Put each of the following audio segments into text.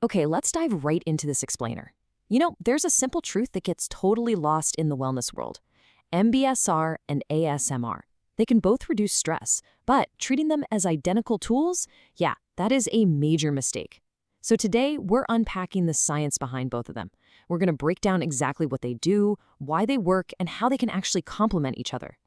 Okay, let's dive right into this explainer. There's a simple truth that gets totally lost in the wellness world. MBSR and ASMR. They can both reduce stress, but treating them as identical tools, yeah, that is a major mistake. So today, we're unpacking the science behind both of them. We're going to break down exactly what they do, why they work, and how they can actually complement each other.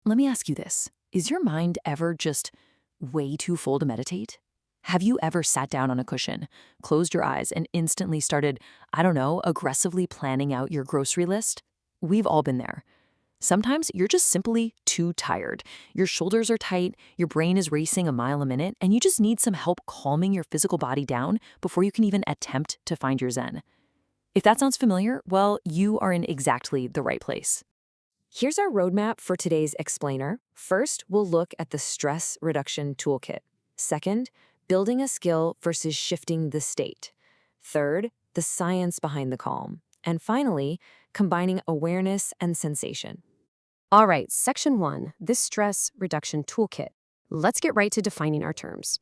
Let me ask you this. Is your mind ever just way too full to meditate? Have you ever sat down on a cushion, closed your eyes, and instantly started, I don't know, aggressively planning out your grocery list? We've all been there. Sometimes you're just simply too tired. Your shoulders are tight, your brain is racing a mile a minute, and you just need some help calming your physical body down before you can even attempt to find your zen. If that sounds familiar, well, you are in exactly the right place. Here's our roadmap for today's explainer. First, we'll look at the stress reduction toolkit. Second, building a skill versus shifting the state. Third, the science behind the calm. And finally, combining awareness and sensation. All right, section 1, this stress reduction toolkit. Let's get right to defining our terms.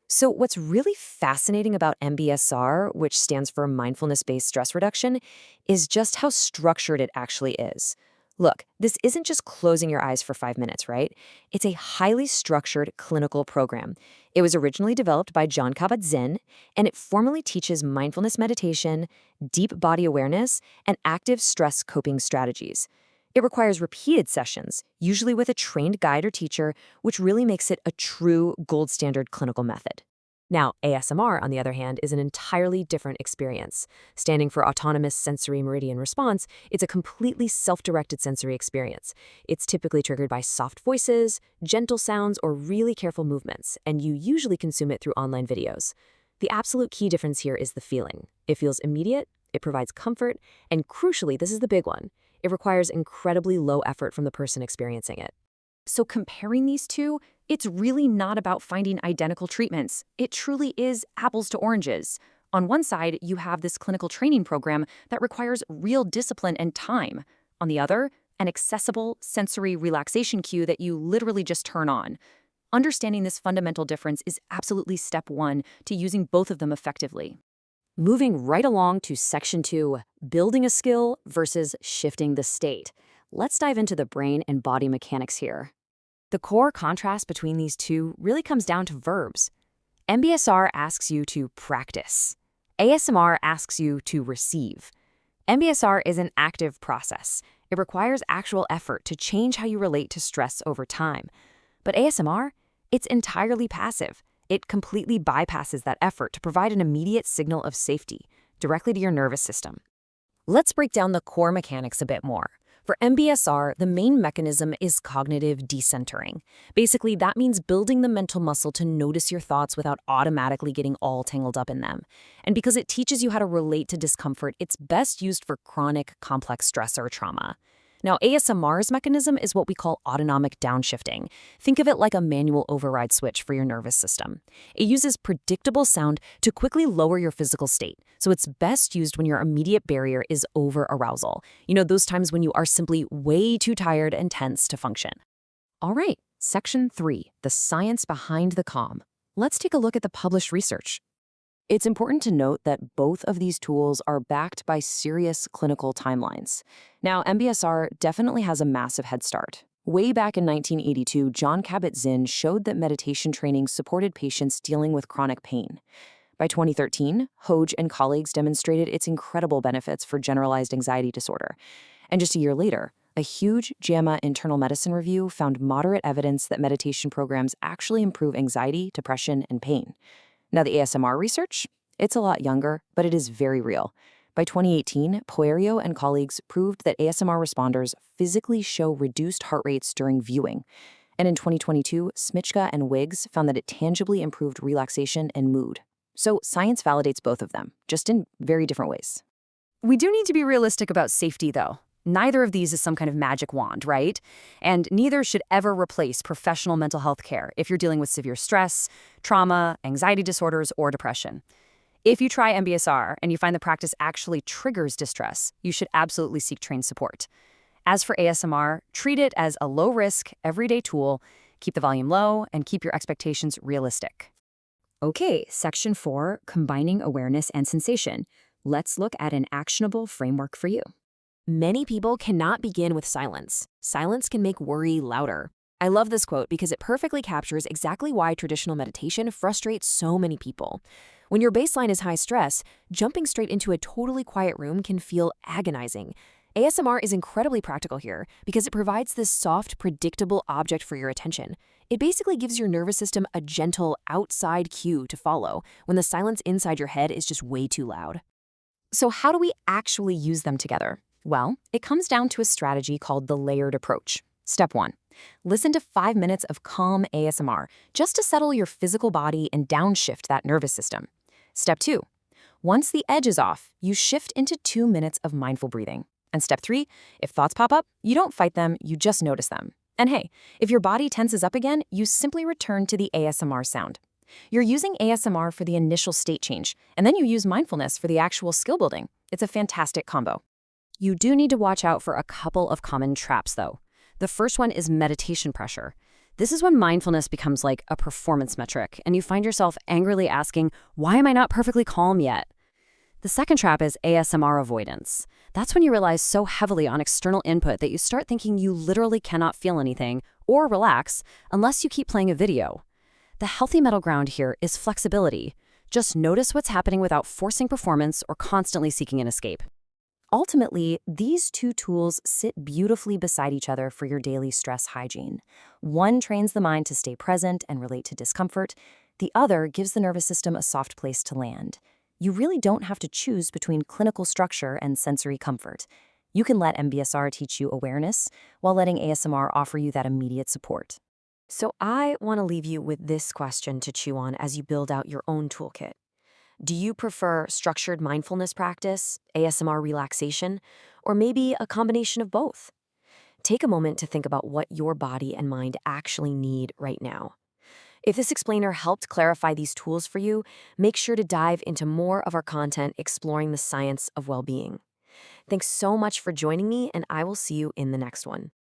So what's really fascinating about MBSR, which stands for Mindfulness-Based Stress Reduction, is just how structured it actually is. Look, this isn't just closing your eyes for 5 minutes, right? It's a highly structured clinical program. It was originally developed by John Kabat-Zinn, and it formally teaches mindfulness meditation, deep body awareness, and active stress coping strategies. It requires repeated sessions, usually with a trained guide or teacher, which really makes it a true gold standard clinical method. Now, ASMR, on the other hand, is an entirely different experience. Standing for Autonomous Sensory Meridian Response, it's a completely self-directed sensory experience. It's typically triggered by soft voices, gentle sounds, or really careful movements, and you usually consume it through online videos. The absolute key difference here is the feeling. It feels immediate, it provides comfort, and crucially, this is the big one, it requires incredibly low effort from the person experiencing it. So comparing these two, it's really not about finding identical treatments. It truly is apples to oranges. On one side, you have this clinical training program that requires real discipline and time. On the other, an accessible sensory relaxation cue that you literally just turn on. Understanding this fundamental difference is absolutely step 1 to using both of them effectively. Moving right along to section 2, building a skill versus shifting the state. Let's dive into the brain and body mechanics here. The core contrast between these two really comes down to verbs. MBSR asks you to practice. ASMR asks you to receive. MBSR is an active process. It requires actual effort to change how you relate to stress over time. But ASMR, it's entirely passive. It completely bypasses that effort to provide an immediate signal of safety directly to your nervous system. Let's break down the core mechanics a bit more. For MBSR, the main mechanism is cognitive decentering. Basically, that means building the mental muscle to notice your thoughts without automatically getting all tangled up in them. And because it teaches you how to relate to discomfort, it's best used for chronic, complex stress or trauma. Now, ASMR's mechanism is what we call autonomic downshifting. Think of it like a manual override switch for your nervous system. It uses predictable sound to quickly lower your physical state, so it's best used when your immediate barrier is over-arousal. Those times when you are simply way too tired and tense to function. All right, section 3, the science behind the calm. Let's take a look at the published research. It's important to note that both of these tools are backed by serious clinical timelines. Now, MBSR definitely has a massive head start. Way back in 1982, John Kabat-Zinn showed that meditation training supported patients dealing with chronic pain. By 2013, Hoge and colleagues demonstrated its incredible benefits for generalized anxiety disorder. And just a year later, a huge JAMA internal medicine review found moderate evidence that meditation programs actually improve anxiety, depression, and pain. Now, the ASMR research, it's a lot younger, but it is very real. By 2018, Poerio and colleagues proved that ASMR responders physically show reduced heart rates during viewing. And in 2022, Smichka and Wiggs found that it tangibly improved relaxation and mood. So science validates both of them, just in very different ways. We do need to be realistic about safety, though. Neither of these is some kind of magic wand, right? And neither should ever replace professional mental health care if you're dealing with severe stress, trauma, anxiety disorders, or depression. If you try MBSR and you find the practice actually triggers distress, you should absolutely seek trained support. As for ASMR, treat it as a low-risk, everyday tool, keep the volume low, and keep your expectations realistic. Okay, section 4, combining awareness and sensation. Let's look at an actionable framework for you. Many people cannot begin with silence. Silence can make worry louder. I love this quote because it perfectly captures exactly why traditional meditation frustrates so many people. When your baseline is high stress, jumping straight into a totally quiet room can feel agonizing. ASMR is incredibly practical here because it provides this soft, predictable object for your attention. It basically gives your nervous system a gentle, outside cue to follow when the silence inside your head is just way too loud. So how do we actually use them together? Well, it comes down to a strategy called the layered approach. Step 1. Listen to 5 minutes of calm ASMR just to settle your physical body and downshift that nervous system. Step 2. Once the edge is off, you shift into 2 minutes of mindful breathing. And step 3, if thoughts pop up, you don't fight them, you just notice them. And hey, if your body tenses up again, you simply return to the ASMR sound. You're using ASMR for the initial state change, and then you use mindfulness for the actual skill building. It's a fantastic combo. You do need to watch out for a couple of common traps, though. The first one is meditation pressure. This is when mindfulness becomes like a performance metric, and you find yourself angrily asking, why am I not perfectly calm yet? The second trap is ASMR avoidance. That's when you rely so heavily on external input that you start thinking you literally cannot feel anything or relax unless you keep playing a video. The healthy middle ground here is flexibility. Just notice what's happening without forcing performance or constantly seeking an escape. Ultimately, these two tools sit beautifully beside each other for your daily stress hygiene. One trains the mind to stay present and relate to discomfort. The other gives the nervous system a soft place to land. You really don't have to choose between clinical structure and sensory comfort. You can let MBSR teach you awareness while letting ASMR offer you that immediate support. So I want to leave you with this question to chew on as you build out your own toolkit. Do you prefer structured mindfulness practice, ASMR relaxation, or maybe a combination of both? Take a moment to think about what your body and mind actually need right now. If this explainer helped clarify these tools for you, make sure to dive into more of our content exploring the science of well-being. Thanks so much for joining me, and I will see you in the next one.